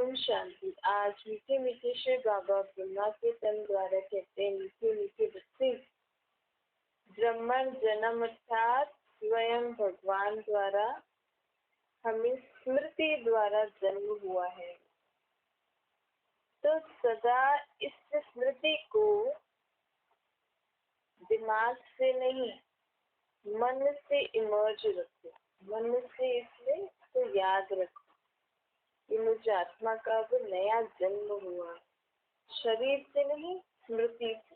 ओम शांति। आज मीठे मीठे श्री बाबा ब्रह्मा के तन द्वारा कहते हैं, मीठे मीठे बच्चे, ब्रह्मण जन्म अर्थात स्वयं भगवान द्वारा हमें स्मृति द्वारा जन्म हुआ है। तो सदा इस स्मृति को दिमाग से नहीं, मन से इमर्ज रखो, मन से इसमें तो याद रखो कि मुझे आत्मा का अब नया जन्म हुआ, शरीर से नहीं, स्मृति से।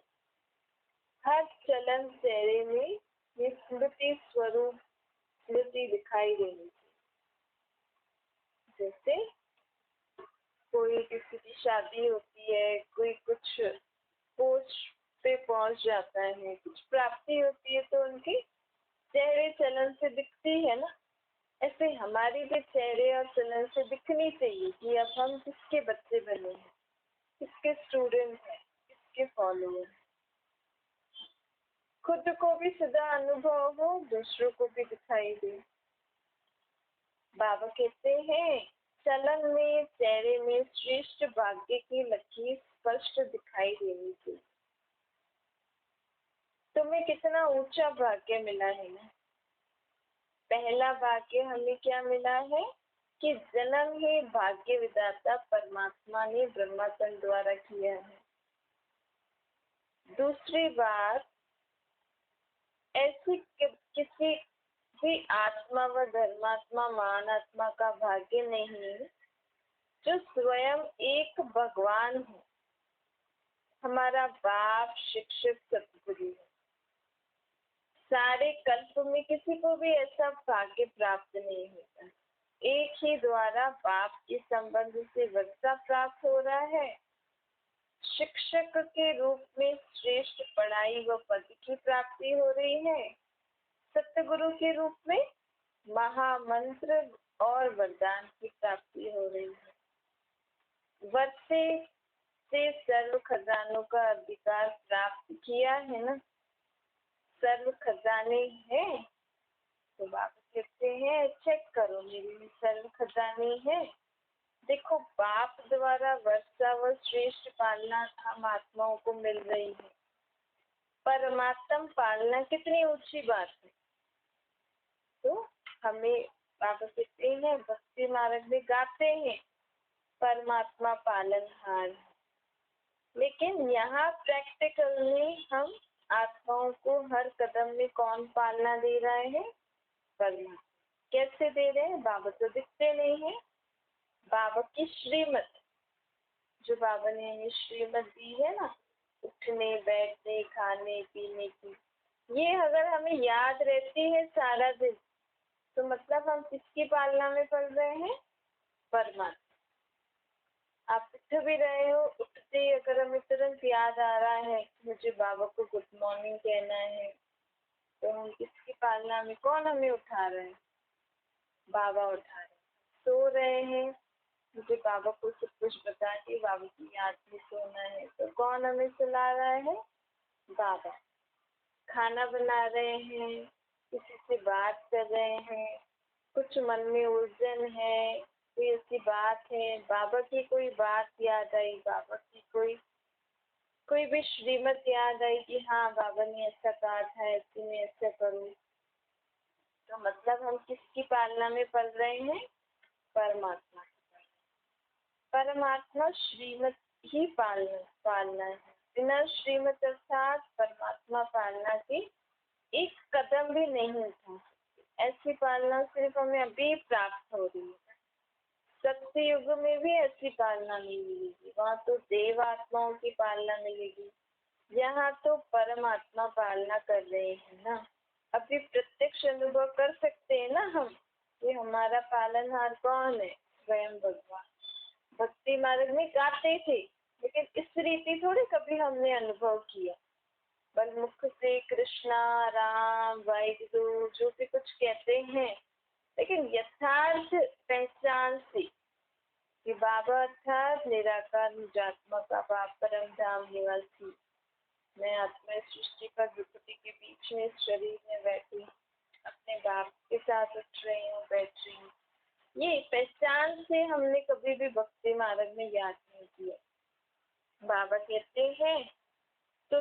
हर चलन चेहरे में ये स्मृति स्वरूप स्मृति दिखाई देनी चाहिए। जैसे कोई किसी की शादी होती है, कोई कुछ पोस्ट पे पहुंच जाता है, कुछ प्राप्ति होती है, तो उनके चेहरे चलन से दिखती है ना। ऐसे हमारी भी चेहरे और चलन से दिखनी चाहिए कि अब हम किसके बच्चे बने हैं, किसके स्टूडेंट हैं, किसके फॉलोअर। खुद को भी सदा अनुभव हो, दूसरों को भी दिखाई दे। बाबा कहते हैं चलन में, चेहरे में श्रेष्ठ भाग्य की लकीर स्पष्ट दिखाई देनी चाहिए। तुम्हें कितना ऊंचा भाग्य मिला है ना। पहला भाग्य हमें क्या मिला है कि जन्म ही भाग्य विधाता परमात्मा ने ब्रह्मातन द्वारा किया है। दूसरी बात, ऐसी किसी भी आत्मा व धर्मात्मा महान आत्मा का भाग्य नहीं जो स्वयं एक भगवान हो, हमारा बाप, शिक्षक, सतगुरु है। सारे कल्प में किसी को भी ऐसा भाग्य प्राप्त नहीं होता। एक ही द्वारा बाप के संबंध से वर्षा प्राप्त हो रहा है, शिक्षक के रूप में श्रेष्ठ पढ़ाई व पद की प्राप्ति हो रही है, सतगुरु के रूप में महामंत्र और वरदान की प्राप्ति हो रही है। वर्षे से सर्व खजानों का अधिकार प्राप्त किया है ना। सर्व खजाने हैं तो बाबा कहते हैं चेक करो, मेरे में सर्व खजाने हैं। देखो, बाप द्वारा वर्षा व श्रेष्ठ पालना हम आत्माओं को मिल रही है। परमात्म पालना कितनी ऊंची बात है। तो हमें बाबा कहते हैं, भक्ति मार्ग में गाते हैं परमात्मा पालनहार। लेकिन यहाँ प्रैक्टिकल में हम आत्माओं को हर कदम में कौन पालना दे रहे हैं? परमात्मा। कैसे दे रहे हैं? बाबा तो दिखते नहीं है। बाबा की श्रीमत, जो बाबा ने हमें श्रीमत दी है ना, उठने बैठने खाने पीने की, ये अगर हमें याद रहती है सारा दिन, तो मतलब हम किसकी पालना में पड़ रहे हैं? परमात्मा। आप उठ भी रहे हो, उठते ही अगर हमें तुरंत याद आ रहा है कि मुझे बाबा को गुड मॉर्निंग कहना है, तो हम किसकी पालना में, कौन हमें उठा रहे हैं? बाबा उठा रहे हैं। सो रहे हैं, मुझे बाबा को सब कुछ बता के बाबा की याद में सोना है, तो कौन हमें सुला रहा है? बाबा। खाना बना रहे हैं, किसी से बात कर रहे हैं, कुछ मन में उलझन है, कोई ऐसी बात है, बाबा की कोई बात याद आई, बाबा की कोई भी श्रीमत याद आई कि हाँ बाबा ने ऐसा कहा था, ऐसे में ऐसा करूँ, तो मतलब हम किसकी पालना में पड़ रहे हैं? परमात्मा। परमात्मा श्रीमत ही पालना है। बिना श्रीमत अर्थात परमात्मा पालना के एक कदम भी नहीं उठा। ऐसी पालना सिर्फ हमें अभी प्राप्त हो रही है। सत्य युग में भी ऐसी पालना नहीं मिलेगी, वहाँ तो देव आत्माओं की पालना मिलेगी। यहाँ तो परमात्मा पालना कर रहे हैं ना। अभी प्रत्यक्ष अनुभव कर सकते हैं ना हम कि हमारा पालनहार कौन है? स्वयं भगवान। भक्ति मार्ग में गाते थे, लेकिन इस रीति थोड़ी कभी हमने अनुभव किया। बल मुख से कृष्णा, राम, वाहिगुरु जो भी कुछ कहते हैं, लेकिन यथार्थ पहचान से कि बाबा अर्थात निराकार निजात्मा का बाप, परम धाम निवासी, मैं आत्मा सृष्टि पर विभूति के बीच में शरीर में बैठी अपने बाप के साथ उठ रही हूँ, बैठ रही हूँ। ये पहचान से हमने कभी भी भक्ति मार्ग हमें याद नहीं किया। बाबा कहते हैं तो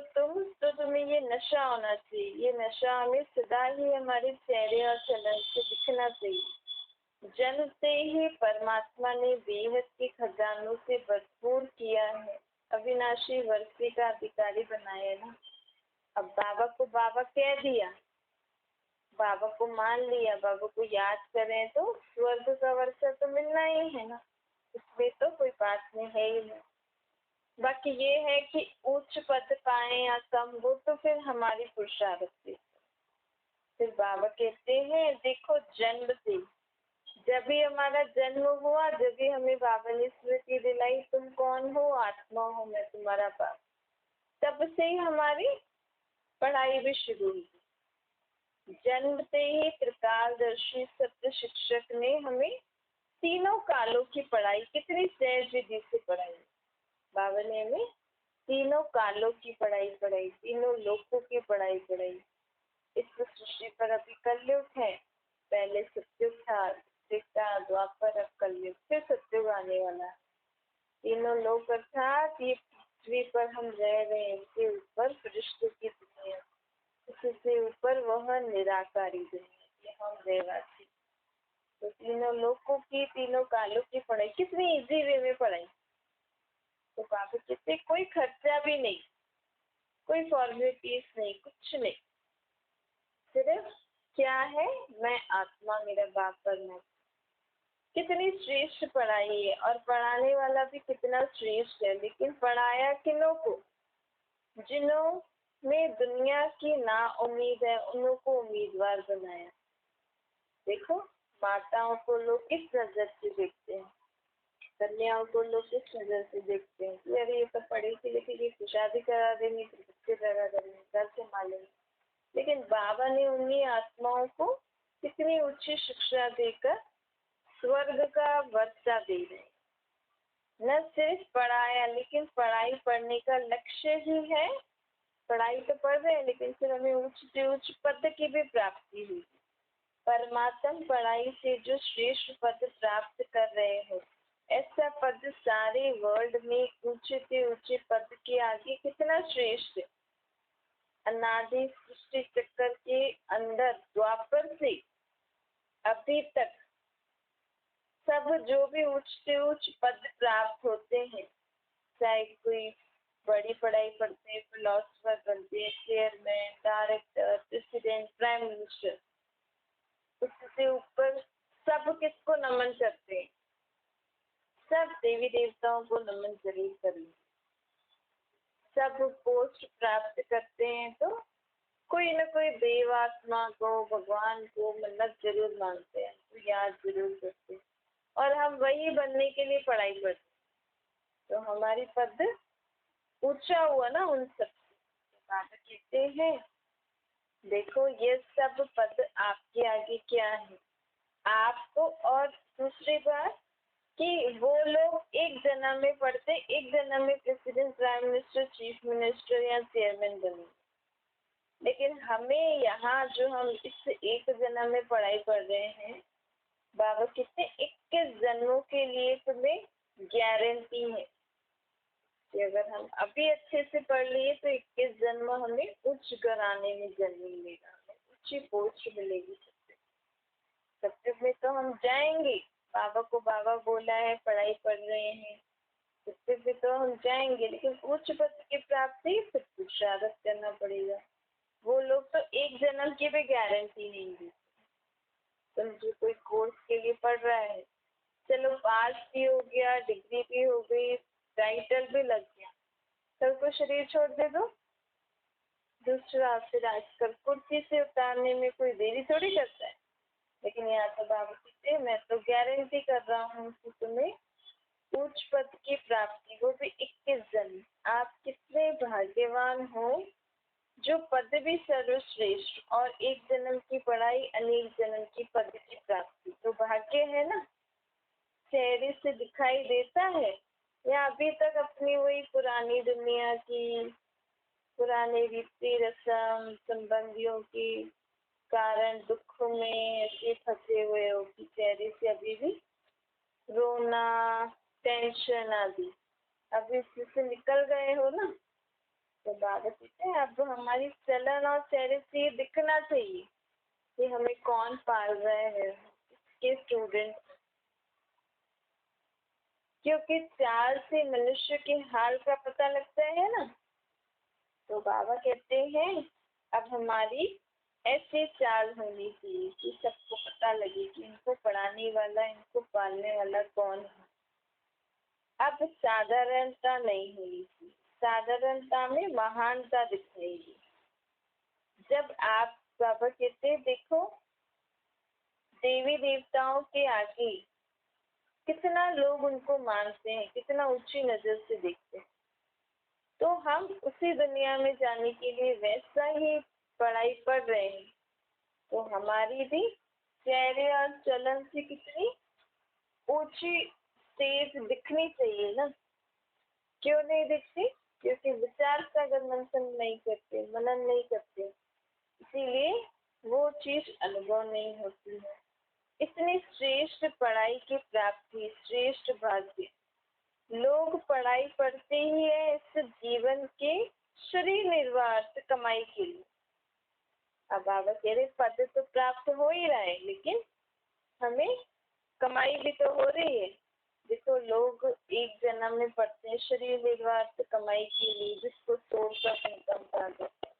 तुम्हें ये नशा होना चाहिए, ये नशा हमें सदा ही हमारे चेहरे और चलन से दिखना चाहिए। जन्मते ही परमात्मा ने बेहद के खजानों से भरपूर किया है, अविनाशी वर्षी का अधिकारी बनाया ना। अब बाबा को बाबा कह दिया, बाबा को मान लिया, बाबा को याद करें तो स्वर्ग का वर्षा तो मिलना ही है ना, इसमें तो कोई बात नहीं है ही नहीं। बाकी ये है कि उच्च पद पाए या कम, वो तो फिर हमारी पुरुषार्थ से। फिर बाबा कहते हैं देखो, जन्म से जब भी हमारा जन्म हुआ, जब भी हमें बाबा ने स्मृति दिलाई तुम कौन हो, आत्मा हो, मैं तुम्हारा बाप, तब से ही हमारी पढ़ाई भी शुरू हुई। जन्मते ही त्रिकालदर्शी सत्य शिक्षक ने हमें तीनों कालों की पढ़ाई कितनी सहज विधि से पढ़ाई। बाबा ने हमें तीनों कालों की पढ़ाई पढ़ाई, तीनों लोकों की पढ़ाई पढ़ाई। इस सृष्टि पर अभी कलयुग है, पहले सत्युग था, त्रेता, द्वापर, अब कलयुग, फिर सत्युग आने वाला है। तीनों लोक अर्थात ये पृथ्वी पर हम रह रहे हैं, इसके ऊपर फरिश्तों की दुनिया, इससे ऊपर वह निराकारी दुनिया, ये हम रहवासी। तो तीनों लोकों की, तीनों कालों की पढ़ाई कितनी इजी वे में पढ़ाई। तो बाबा कहते कोई खर्चा भी नहीं, कोई फॉर्मेलिटीज नहीं, कुछ नहीं, सिर्फ क्या है, मैं आत्मा, मेरा बाप परमात्मा। कितनी श्रेष्ठ पढ़ाई है, और पढ़ाने वाला भी कितना श्रेष्ठ है। लेकिन पढ़ाया किन्हों को, जिन्हों में दुनिया की ना उम्मीद है, उन्हों को उम्मीदवार बनाया। देखो, माताओं को लोग किस नजर से देखते हैं, कन्याओं को लोग किस नजर से देखते हैं कि अरे ये तो पढ़ेगी लिखेगी तो शादी करा देंगे, फिर बच्चे पैदा करेंगे, घर संभालेंगे। लेकिन बाबा ने उन्हीं आत्माओं को कितनी ऊंची शिक्षा देकर स्वर्ग का वर्षा दे रहे। न सिर्फ पढ़ाया, लेकिन पढ़ाई पढ़ने का लक्ष्य ही है, पढ़ाई तो पढ़ रहे हैं लेकिन फिर हमें उच्च से उच्च पद की भी प्राप्ति हुई। परमात्म पढ़ाई से जो श्रेष्ठ पद प्राप्त कर रहे हो, ऐसा पद सारे वर्ल्ड में ऊंचे से ऊंचे पद के आगे कितना श्रेष्ठ है। अनादि सृष्टि चक्कर के अंदर द्वापर से अभी तक सब जो भी उच्च से उच्च पद प्राप्त होते हैं, चाहे कोई बड़ी पढ़ाई पढ़ते हैं, फिलोसफर बनते हैं, chairman, director, president, prime minister, उससे ऊपर सब किसको नमन करते हैं, सब देवी देवताओं को नमन जरूर करें। सब पोस्ट प्राप्त करते हैं तो कोई न कोई देवात्मा को, भगवान को मन्नत जरूर मांगते हैं, तो याद जरूर करते हैं, और हम वही बनने के लिए पढ़ाई करते हैं। तो हमारी पद ऊंचा हुआ ना उन सब से। बाबा कहते हैं देखो, ये सब पद आपके आगे क्या है आपको। और दूसरी बात कि वो लोग एक जन्म में पढ़ते, एक जन्म में president, prime minister, chief minister या चेयरमैन बने। लेकिन हमें यहाँ जो हम इस एक जन्म में पढ़ाई पढ़ रहे हैं, बाबा कितने 21 जन्मों के लिए तुम्हें गारंटी है कि अगर हम अभी अच्छे से पढ़ लिए तो 21 जन्म हमें उच्च घराने में जन्म मिलेगा, हमें ऊंची पोस्ट मिलेगी। सत्युग में तो हम जाएंगे, बाबा को बाबा बोला है, पढ़ाई पढ़ रहे हैं, सत्युग में तो हम जाएंगे, लेकिन उच्च पद की प्राप्ति फिर पुरुषार्थ करना पड़ेगा। वो लोग तो एक जन्म की भी गारंटी नहीं दी। समझो कोई कोर्स के लिए पढ़ रहा है, चलो पास भी हो गया, डिग्री भी हो गई, टाइटल भी लग गया, कल को शरीर छोड़ दे दो दूसरा। फिर आजकल कुर्सी से उतारने में कोई देरी थोड़ी करता है। लेकिन यहाँ तो बाबा कहते हैं मैं तो गारंटी कर रहा हूँ कि तुम्हें उच्च पद की प्राप्ति, वो भी 21 जन्म। आप कितने भाग्यवान हो जो पद भी सर्वश्रेष्ठ, और एक जन्म की पढ़ाई, अनेक जन्म की पद की प्राप्ति। तो भाग्य है ना, चेहरे से दिखाई देता है या अभी तक अपनी वही पुरानी दुनिया की, पुराने रीति रस्म संबंधियों की कारण दुख में ऐसे फंसे हुए हो कि चेहरे से अभी भी रोना, टेंशन आदि, अब इससे निकल गए हो ना, तो बाबा कहते हैं अब हमारी चलन और चेहरे से ये दिखना चाहिए कि हमें कौन पाल रहे हैं, किसके स्टूडेंट। क्योंकि चाल से मनुष्य के हाल का पता लगता है ना, तो बाबा कहते हैं अब हमारी ऐसी चाल होनी चाहिए कि सबको पता लगे कि इनको पढ़ाने वाला, इनको पालने वाला कौन है। अब साधारणता नहीं होनी चाहिए, साधारणता में महानता दिखाएगी। जब आप, बाबा कहते देखो देवी देवताओं के आगे कितना लोग उनको मानते हैं, कितना ऊंची नजर से देखते हैं, तो हम उसी दुनिया में जाने के लिए वैसा ही पढ़ाई पढ़ रहे हैं, तो हमारी भी चेहरे और चलन से कितनी ऊंची तेज दिखनी चाहिए ना। क्यों नहीं दिखती? क्योंकि विचार का अगर मंथन नहीं करते, मनन नहीं करते, इसीलिए वो चीज अनुभव नहीं होती है। इतनी श्रेष्ठ पढ़ाई की प्राप्ति, श्रेष्ठ भाग्य। लोग पढ़ाई पढ़ते ही है इस जीवन के शरीर निर्वाह कमाई के लिए। अब बाबा कह रहे पद तो प्राप्त हो ही रहा है, लेकिन हमें कमाई भी तो हो रही है। देखो लोग एक जन्म में पढ़ते हैं शरीर निर्वाह कमाई के लिए, जिसको सोर्स ऑफ इनकम कहा जाता है।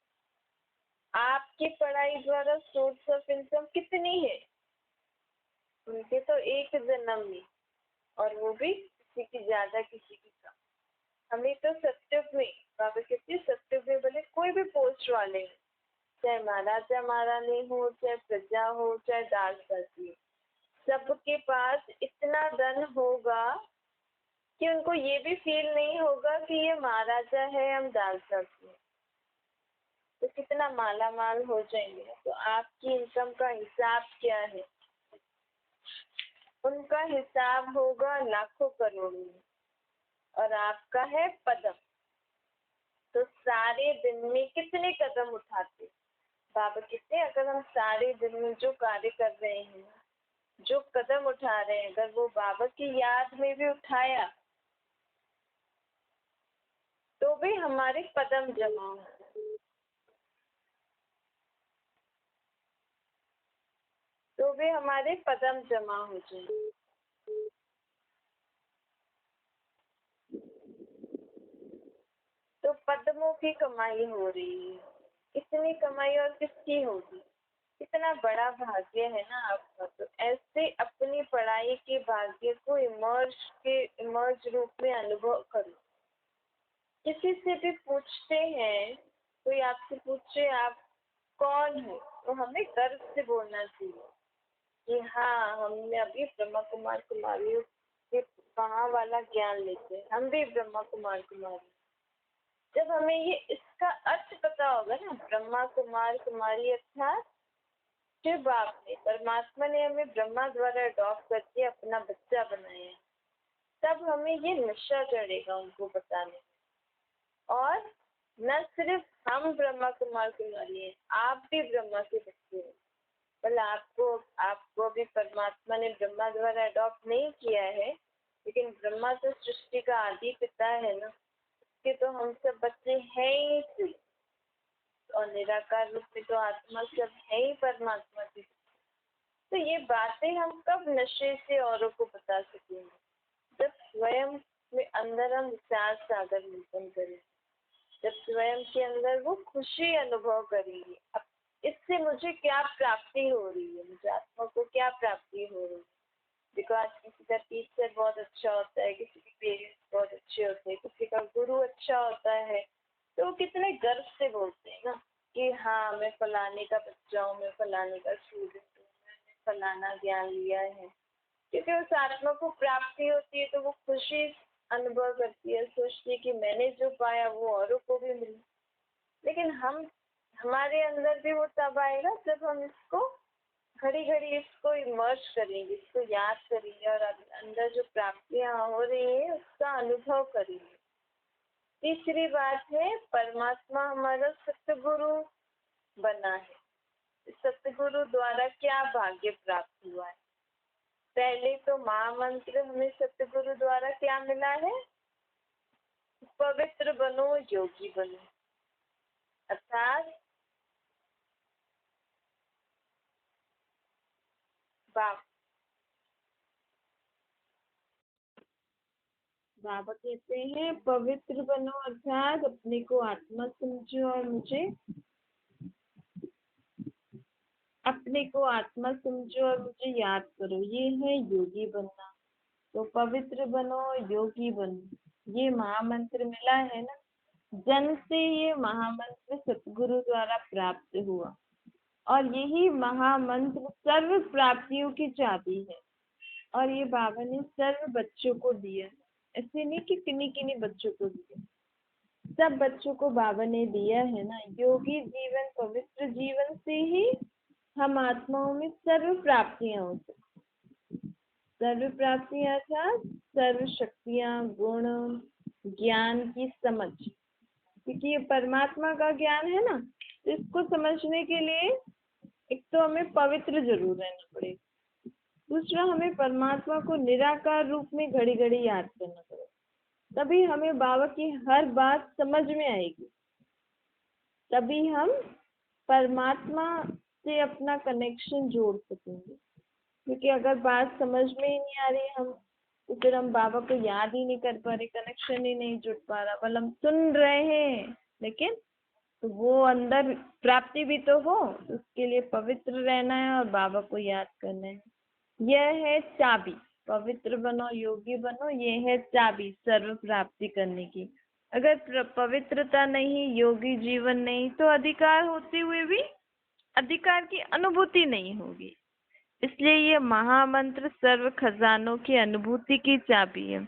आपकी पढ़ाई द्वारा सोर्स ऑफ इनकम कितनी है? उनके तो एक जन्म में, और वो भी किसी की ज्यादा किसी की कम। हमें तो सत्युग में, बाबा कहते हैं सत्युग में भले कोई भी पोस्ट वाले हो, चाहे महाराजा महारानी हो, चाहे प्रजा हो, चाहे दास दासी हो, सबके पास इतना धन होगा कि उनको ये भी फील नहीं होगा कि ये महाराजा है, हम दास दासी हैं। तो कितना माला माल हो जाएंगे। तो आपकी इनकम का हिसाब क्या है? उनका हिसाब होगा लाखों करोड़ों में, और आपका है पदम। तो सारे दिन में कितने कदम उठाते? बाबा कहते हैं अगर हम सारे दिन में जो कार्य कर रहे हैं, जो कदम उठा रहे हैं, अगर वो बाबा की याद में भी उठाया तो भी हमारे कदम जमा हो, तो भी हमारे कदम जमा हो जाए। तो पद्मों की कमाई हो रही है। इतनी कमाई और किसकी होगी? इतना बड़ा भाग्य है ना आपका। तो ऐसे अपनी पढ़ाई के भाग्य को इमर्ज रूप में अनुभव करो। किसी से भी पूछते हैं, कोई आपसे पूछे आप कौन है, तो हमें गर्व से बोलना चाहिए कि हाँ हमने अभी ब्रह्मा कुमार कुमारियों के वहाँ वाला ज्ञान लेते हैं, हम भी ब्रह्मा कुमार कुमारी। जब हमें ये इसका अर्थ पता होगा ना, ब्रह्मा कुमार कुमारी अर्थात शिव बाप ने, परमात्मा ने हमें ब्रह्मा द्वारा अडॉप्ट करके अपना बच्चा बनाया है, तब हमें ये नशा चढ़ेगा उनको बताने में। और न सिर्फ हम ब्रह्मा कुमार कुमारी हैं, आप भी ब्रह्मा के बच्चे हैं। मतलब आपको भी परमात्मा ने ब्रह्मा द्वारा अडॉप्ट नहीं किया है, लेकिन ब्रह्मा तो सृष्टि का आदि पिता है ना, उसके तो हम सब बच्चे हैं ही। और निराकार रूप में तो आत्मा सब है ही परमात्मा की। तो ये बातें हम कब नशे से औरों को बता सकेंगे? जब स्वयं में अंदर हम विचार सागर मंथन करें, जब स्वयं के अंदर वो खुशी अनुभव करेंगे। अब इससे मुझे क्या प्राप्ति हो रही है, मुझे आत्मा को क्या प्राप्ति हो रही है। देखो आज किसी का टीचर बहुत अच्छा होता है, किसी के पेरेंट्स बहुत अच्छे होते हैं, किसी का गुरु अच्छा होता है, तो वो कितने गर्व से बोलते हैं ना कि हाँ मैं फलाने का बच्चा हूँ, मैं फलाने का स्टूडेंट हूँ, मैंने फलाना ज्ञान लिया है। क्योंकि उस आत्मा को प्राप्ति होती है तो वो खुशी अनुभव करती है, सोचती है कि मैंने जो पाया वो औरों को भी मिले। लेकिन हमारे अंदर भी वो तब आएगा जब हम इसको घड़ी घड़ी इसको इमर्ज करेंगे, इसको याद करेंगे, और अंदर जो प्राप्तियां हो रही है उसका अनुभव करेंगे। तीसरी बात है परमात्मा हमारा सतगुरु बना है। सतगुरु द्वारा क्या भाग्य प्राप्त हुआ है? पहले तो महामंत्र हमें सतगुरु द्वारा क्या मिला है? पवित्र बनो, योगी बनो। अर्थात बाबा कहते हैं पवित्र बनो, अर्थात अपने को आत्मा समझो और मुझे अपने को आत्मा समझो और मुझे याद करो, ये है योगी बनना। तो पवित्र बनो, योगी बनो, ये महामंत्र मिला है ना। जन्म से ये महामंत्र सतगुरु द्वारा प्राप्त हुआ और यही महामंत्र सर्व प्राप्तियों की चाबी है। और ये बाबा ने सर्व बच्चों को दिया, ऐसे नहीं कि किन्हीं किन्हीं बच्चों को दिया, सब बच्चों को बाबा ने दिया है ना। योगी जीवन, पवित्र जीवन से ही हम आत्माओं में सर्व प्राप्तियां हो सकती। सर्व प्राप्तियां अर्थात सर्व शक्तियां, गुण, ज्ञान की समझ, क्योंकि ये परमात्मा का ज्ञान है ना। तो इसको समझने के लिए एक तो हमें पवित्र जरूर रहना पड़ेगा, दूसरा हमें परमात्मा को निराकार रूप में घड़ी घड़ी याद करना पड़ेगा, तभी हमें बाबा की हर बात समझ में आएगी, तभी हम परमात्मा से अपना कनेक्शन जोड़ सकेंगे। क्योंकि अगर बात समझ में ही नहीं आ रही हम, तो फिर हम बाबा को याद ही नहीं कर पा रहे, कनेक्शन ही नहीं जुड़ पा रहा। मतलब हम सुन रहे हैं लेकिन तो वो अंदर प्राप्ति भी तो हो, उसके लिए पवित्र रहना है और बाबा को याद करना है। यह है चाबी, पवित्र बनो, योगी बनो, ये है चाबी सर्व प्राप्ति करने की। अगर पवित्रता नहीं, योगी जीवन नहीं, तो अधिकार होते हुए भी अधिकार की अनुभूति नहीं होगी। इसलिए ये महामंत्र सर्व खजानों की अनुभूति की चाबी है।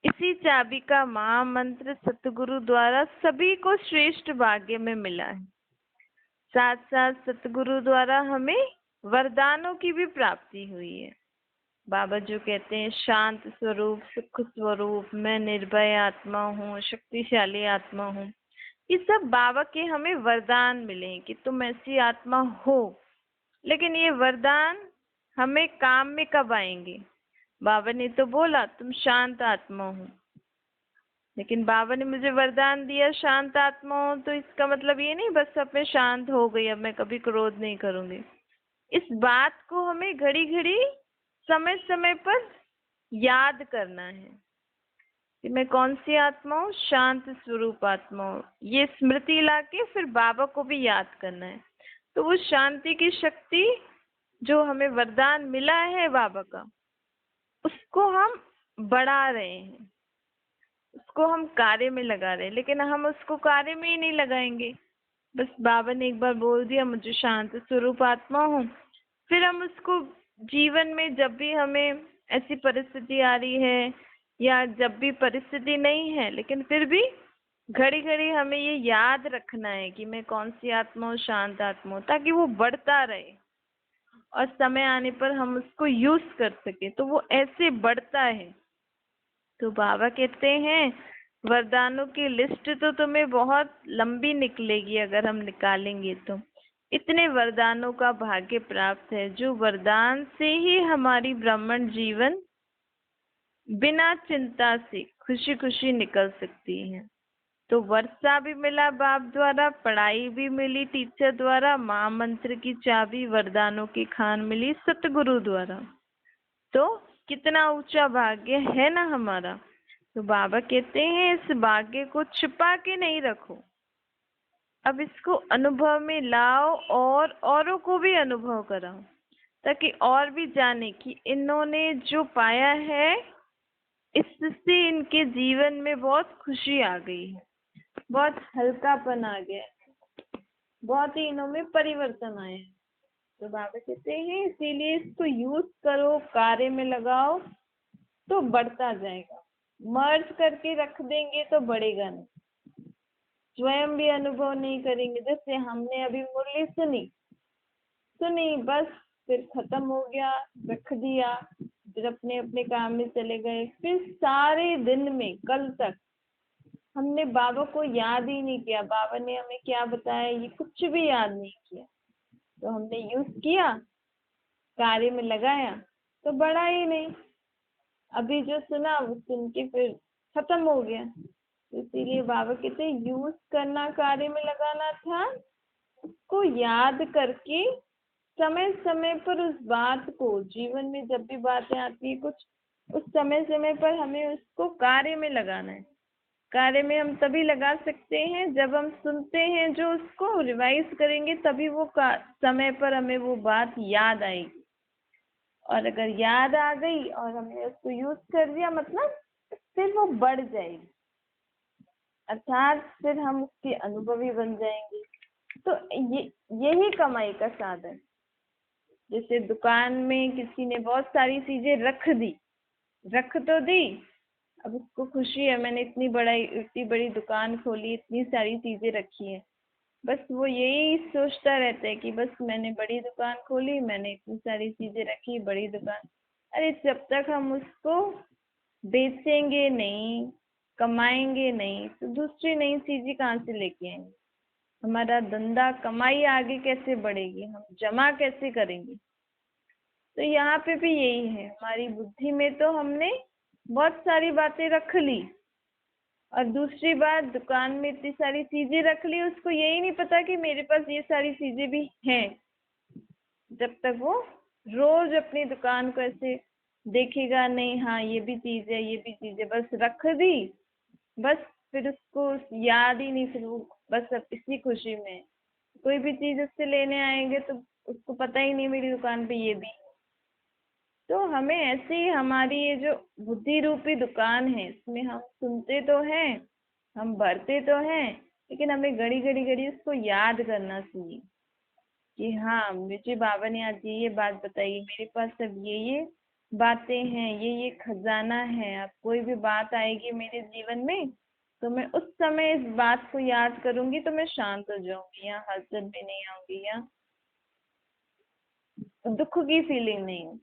इसी चाबी का महामंत्र सतगुरु द्वारा सभी को श्रेष्ठ भाग्य में मिला है। साथ साथ सतगुरु द्वारा हमें वरदानों की भी प्राप्ति हुई है। बाबा जो कहते हैं शांत स्वरूप, सुख स्वरूप, मैं निर्भय आत्मा हूँ, शक्तिशाली आत्मा हूँ, ये सब बाबा के हमें वरदान मिले हैं कि तुम ऐसी आत्मा हो। लेकिन ये वरदान हमें काम में कब आएंगे? बाबा ने तो बोला तुम शांत आत्मा हो, लेकिन बाबा ने मुझे वरदान दिया शांत आत्मा हो, तो इसका मतलब ये नहीं बस अब मैं शांत हो गई, अब मैं कभी क्रोध नहीं करूंगी। इस बात को हमें घड़ी घड़ी समय समय पर याद करना है कि मैं कौन सी आत्मा हूँ, शांत स्वरूप आत्मा हूँ। ये स्मृति लाके फिर बाबा को भी याद करना है। तो वो शांति की शक्ति जो हमें वरदान मिला है बाबा का, उसको हम बढ़ा रहे हैं, उसको हम कार्य में लगा रहे हैं। लेकिन हम उसको कार्य में ही नहीं लगाएंगे, बस बाबा ने एक बार बोल दिया मुझे शांत स्वरूप आत्मा हूँ, फिर हम उसको जीवन में जब भी हमें ऐसी परिस्थिति आ रही है या जब भी परिस्थिति नहीं है, लेकिन फिर भी घड़ी घड़ी हमें ये याद रखना है कि मैं कौन सी आत्मा हूँ, शांत आत्मा हूँ, ताकि वो बढ़ता रहे और समय आने पर हम उसको यूज कर सके, तो वो ऐसे बढ़ता है। तो बाबा कहते हैं वरदानों की लिस्ट तो तुम्हें बहुत लंबी निकलेगी अगर हम निकालेंगे तो। इतने वरदानों का भाग्य प्राप्त है, जो वरदान से ही हमारी ब्राह्मण जीवन बिना चिंता से खुशी खुशी निकल सकती है। तो वर्षा भी मिला बाप द्वारा, पढ़ाई भी मिली टीचर द्वारा, महामंत्र की चाबी वरदानों की खान मिली सतगुरु द्वारा। तो कितना ऊंचा भाग्य है ना हमारा। तो बाबा कहते हैं इस भाग्य को छिपा के नहीं रखो, अब इसको अनुभव में लाओ और औरों को भी अनुभव कराओ, ताकि और भी जाने कि इन्होंने जो पाया है इससे इनके जीवन में बहुत खुशी आ गई है, बहुत हल्कापन आ गया, बहुत ही इनमें परिवर्तन आया है। तो बाबा कहते हैं इसीलिए इसको यूज करो, कार्य में लगाओ, तो बढ़ता जाएगा। मर्ज करके रख देंगे तो बढ़ेगा नहीं, स्वयं भी अनुभव नहीं करेंगे। जैसे हमने अभी मुरली सुनी बस, फिर खत्म हो गया, रख दिया, फिर अपने अपने काम में चले गए, फिर सारे दिन में कल तक हमने बाबा को याद ही नहीं किया, बाबा ने हमें क्या बताया ये कुछ भी याद नहीं किया। तो हमने यूज किया, कार्य में लगाया, तो बढ़ा ही नहीं। अभी जो सुना वो सुन के फिर खत्म हो गया। तो इसीलिए बाबा कहते यूज करना, कार्य में लगाना था, उसको याद करके समय समय पर उस बात को, जीवन में जब भी बातें आती है कुछ, उस समय समय पर हमें उसको कार्य में लगाना है। कार्य में हम तभी लगा सकते हैं जब हम सुनते हैं, जो उसको रिवाइज करेंगे तभी वो समय पर हमें वो बात याद आएगी। और अगर याद आ गई और हमने उसको यूज कर दिया, मतलब फिर वो बढ़ जाएगी, अर्थात फिर हम उसके अनुभवी बन जाएंगे। तो ये यही कमाई का साधन। जैसे दुकान में किसी ने बहुत सारी चीजें रख तो दी, अब उसको खुशी है मैंने इतनी बड़ी दुकान खोली, इतनी सारी चीजें रखी है, बस वो यही सोचता रहता है कि बस मैंने बड़ी दुकान खोली, मैंने इतनी सारी चीजें रखी, बड़ी दुकान। अरे जब तक हम उसको बेचेंगे नहीं, कमाएंगे नहीं, तो दूसरी नई चीजें कहाँ से लेके आएंगे? हमारा धंधा, कमाई आगे कैसे बढ़ेगी? हम जमा कैसे करेंगे? तो यहाँ पे भी यही है, हमारी बुद्धि में तो हमने बहुत सारी बातें रख ली, और दूसरी बात दुकान में इतनी सारी चीजें रख ली, उसको यही नहीं पता कि मेरे पास ये सारी चीजें भी हैं। जब तक वो रोज अपनी दुकान को ऐसे देखेगा नहीं, हाँ ये भी चीज है, ये भी चीज है, बस रख दी, बस फिर उसको याद ही नहीं, फिर वो बस अब इसी खुशी में है। कोई भी चीज उससे लेने आएंगे तो उसको पता ही नहीं मेरी दुकान पे ये भी। तो हमें ऐसे ही हमारी ये जो बुद्धि रूपी दुकान है, इसमें हम सुनते तो हैं, हम भरते तो हैं, लेकिन हमें घड़ी घड़ी घड़ी उसको याद करना चाहिए कि हाँ मुझे बाबा ने आज ये बात बताई, मेरे पास सब ये बातें हैं, ये खजाना है। अब कोई भी बात आएगी मेरे जीवन में तो मैं उस समय इस बात को याद करूंगी, तो मैं शांत हो जाऊंगी, यहाँ हसरत भी नहीं आऊंगी, यहाँ दुख की फीलिंग नहीं होगी।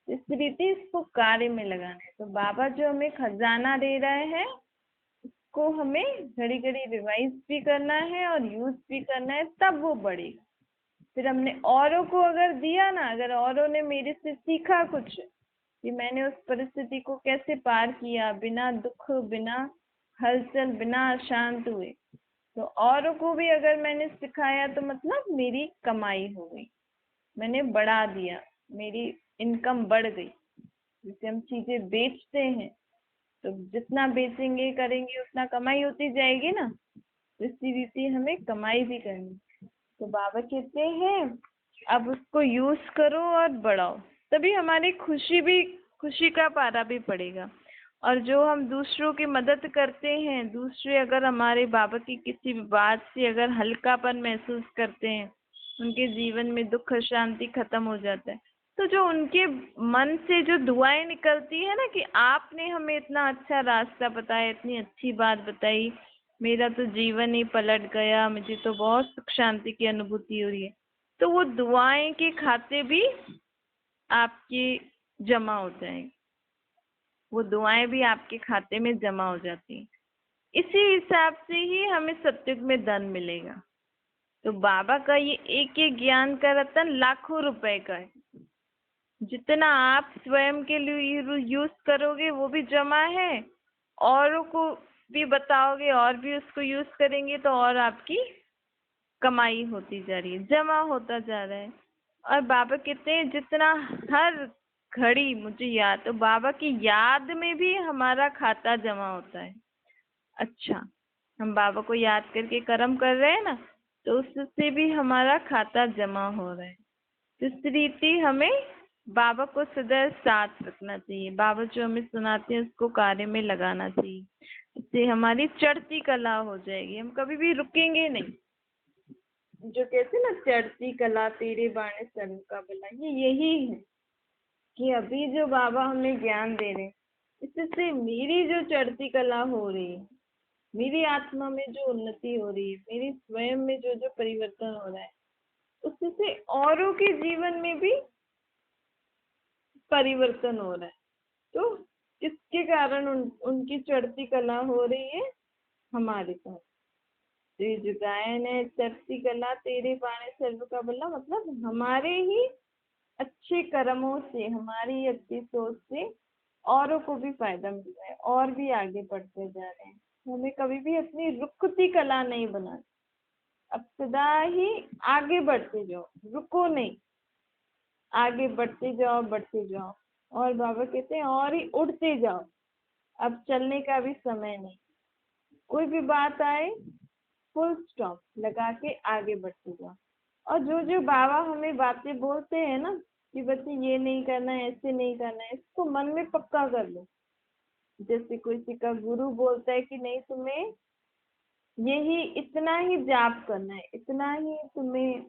इस रीति इसको कार्य में लगाना है। तो बाबा जो हमें खजाना दे रहे हैं, को हमें घड़ी घड़ी रिवाइज भी करना है और यूज भी करना है, तब वो बढ़ेगा। फिर हमने औरों को अगर दिया ना, अगर औरों ने मेरे से सीखा कुछ कि मैंने उस परिस्थिति को कैसे पार किया, बिना दुख, बिना हलचल, बिना अशांत हुए, तो औरों को भी अगर मैंने सिखाया तो मतलब मेरी कमाई हो गई, मैंने बढ़ा दिया, मेरी इनकम बढ़ गई। जैसे हम चीजें बेचते हैं तो जितना बेचेंगे करेंगे उतना कमाई होती जाएगी ना, तो इसी रीति हमें कमाई भी करनी। तो बाबा कहते हैं अब उसको यूज करो और बढ़ाओ, तभी हमारी खुशी का पारा भी पड़ेगा। और जो हम दूसरों की मदद करते हैं, दूसरे अगर हमारे बाबा की किसी भी बात से अगर हल्कापन महसूस करते हैं, उनके जीवन में दुख शांति खत्म हो जाता है, तो जो उनके मन से जो दुआएं निकलती है ना कि आपने हमें इतना अच्छा रास्ता बताया, इतनी अच्छी बात बताई, मेरा तो जीवन ही पलट गया, मुझे तो बहुत सुख शांति की अनुभूति हो रही है, तो वो दुआएं के खाते भी आपके जमा हो जाएंगे, वो दुआएं भी आपके खाते में जमा हो जाती हैं। इसी हिसाब से ही हमें सत्युग में धन मिलेगा। तो बाबा का ये एक एक ज्ञान का रतन लाखों रुपए का है। जितना आप स्वयं के लिए यूज करोगे वो भी जमा है, औरों को भी बताओगे और भी उसको यूज करेंगे तो और आपकी कमाई होती जा रही है, जमा होता जा रहा है। और बाबा कहते हैं जितना हर घड़ी मुझे याद, तो बाबा की याद में भी हमारा खाता जमा होता है। अच्छा, हम बाबा को याद करके कर्म कर रहे हैं ना, तो उससे भी हमारा खाता जमा हो रहा है। तो इस रीति हमें बाबा को सदैव साथ रखना चाहिए, बाबा जो हमें सुनाते हैं उसको कार्य में लगाना चाहिए। इससे हमारी चढ़ती कला हो जाएगी, हम कभी भी रुकेंगे नहीं। जो कहते हैं ना चढ़ती कला तेरे बाणे सर्व का भला, ये यही है कि अभी जो बाबा हमें ज्ञान दे रहे हैं, इससे मेरी जो चढ़ती कला हो रही है, मेरी आत्मा में जो उन्नति हो रही है, मेरी स्वयं में जो जो परिवर्तन हो रहा है, उससे औरों के जीवन में भी परिवर्तन हो रहा है। तो किसके कारण उनकी चढ़ती कला हो रही है? हमारे पास। तो ये जो गायन है, चढ़ती कला तेरे बाणे सर्व का भला, मतलब हमारे ही अच्छे कर्मों से, हमारी अच्छी सोच से औरों को भी फायदा मिल रहा है और भी आगे बढ़ते जा रहे हैं। हमें कभी भी अपनी रुकती कला नहीं बनानी, अब सदा ही आगे बढ़ते जाओ, रुको नहीं, आगे बढ़ते जाओ। और बाबा कहते हैं और ही उड़ते जाओ, अब चलने का भी समय नहीं। कोई भी बात आए फुल स्टॉप लगा के आगे बढ़ते जाओ। और जो जो बाबा हमें बातें बोलते हैं ना कि बच्चे ये नहीं करना है, ऐसे नहीं करना है, इसको मन में पक्का कर लो। जैसे किसी का गुरु बोलता है कि नहीं, तुम्हें यही इतना ही जाप करना है, इतना ही तुम्हें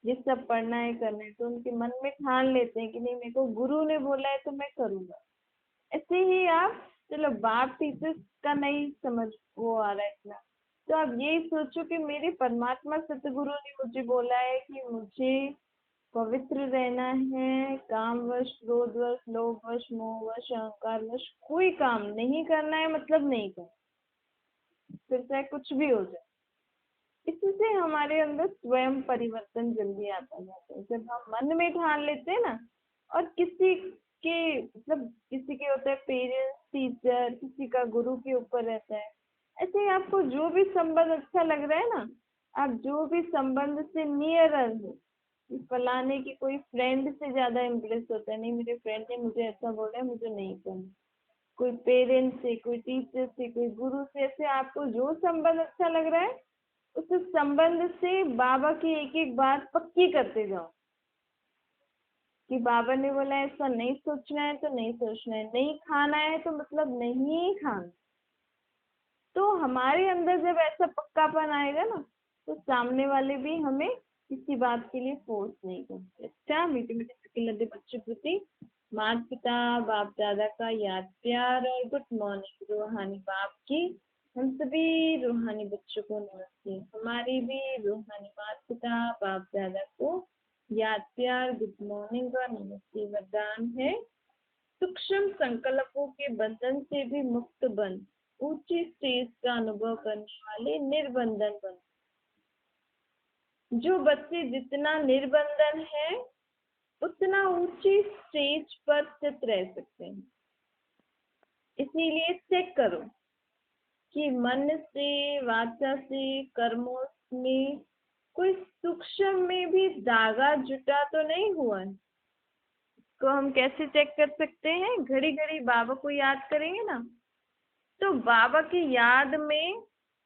ये सब पढ़ना है करना है, तो उनके मन में ठान लेते हैं कि नहीं, मेरे को गुरु ने बोला है तो मैं करूंगा। ऐसे ही आप चलो, बाप टीचर्स का नहीं समझ वो आ रहा है इतना, तो आप यही सोचो कि मेरे परमात्मा सतगुरु ने मुझे बोला है कि मुझे पवित्र रहना है, कामवश, क्रोधवश, लोभवश, मोहवश, अहंकारवश कोई काम नहीं करना है, मतलब नहीं करना, फिर चाहे कुछ भी हो जाए। इससे हमारे अंदर स्वयं परिवर्तन जल्दी आता जाता है जब हम मन में ठान लेते हैं ना। और किसी के मतलब किसी के होता है पेरेंट्स, टीचर, किसी का गुरु के ऊपर रहता है। ऐसे ही आपको जो भी संबंध अच्छा लग रहा है ना, आप जो भी संबंध से नियरर हो, कि फलाने की कोई फ्रेंड से ज्यादा इम्प्रेस होता है, नहीं मेरे फ्रेंड ने मुझे ऐसा बोला है, मुझे नहीं करना। कोई पेरेंट्स से, कोई टीचर से, कोई गुरु से, ऐसे आपको जो संबंध अच्छा लग रहा है उस संबंध से बाबा की एक एक बात पक्की करते जाओ कि बाबा ने बोला ऐसा नहीं सोचना है तो नहीं सोचना है, नहीं खाना है तो मतलब नहीं खाना। तो हमारे अंदर जब ऐसा पक्कापन आएगा ना, तो सामने वाले भी हमें किसी बात के लिए फोर्स नहीं करते। अच्छा मीठे मीठे सिके लद्दे बच्चों प्रति माता पिता बाप दादा का याद प्यार और गुड मॉर्निंग रूहानी बाप की। हम सभी रूहानी बच्चों को नमस्ते। हमारी भी रूहानी माता पिता बाप दादा को याद प्यार, गुड मॉर्निंग और नमस्ते। वरदान है सूक्ष्म संकल्पों के बंधन से भी मुक्त बन, ऊंची स्टेज का अनुभव करने वाले निर्बंधन बन। जो बच्चे जितना निर्बंधन है उतना ऊंची स्टेज पर स्थित रह सकते हैं। इसीलिए चेक करो कि मन से, वाचा से, कर्मों में कोई सूक्ष्म में भी धागा जुटा तो नहीं हुआ है। तो हम कैसे चेक कर सकते हैं? घड़ी घड़ी बाबा को याद करेंगे ना, तो बाबा की याद में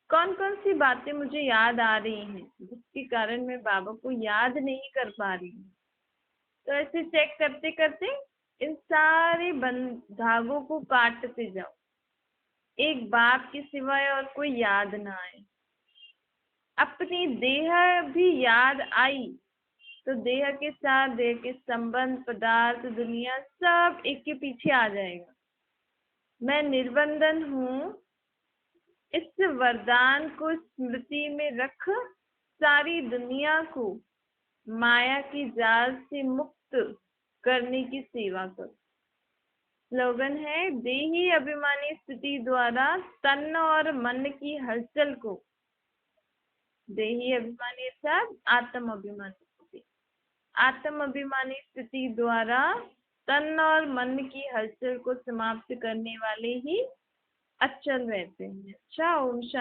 कौन कौन सी बातें मुझे याद आ रही हैं जिसके कारण मैं बाबा को याद नहीं कर पा रही हूँ। तो ऐसे चेक करते करते इन सारे धागों को काटते जाओ, एक बाप के सिवाय और कोई याद ना आए। अपनी देह भी याद आई तो देह के साथ देह के संबंध, पदार्थ, दुनिया सब एक के पीछे आ जाएगा। मैं निर्बंधन हूँ, इस वरदान को स्मृति में रख सारी दुनिया को माया की जाल से मुक्त करने की सेवा कर। स्लोगन है देही अभिमानी स्थिति द्वारा तन और मन की हलचल को, देही अभिमानी अर्थात आत्म अभिमानी स्थिति, आत्म अभिमानी स्थिति द्वारा तन और मन की हलचल को समाप्त करने वाले ही अचल रहते हैं। अच्छा, ओम शांति।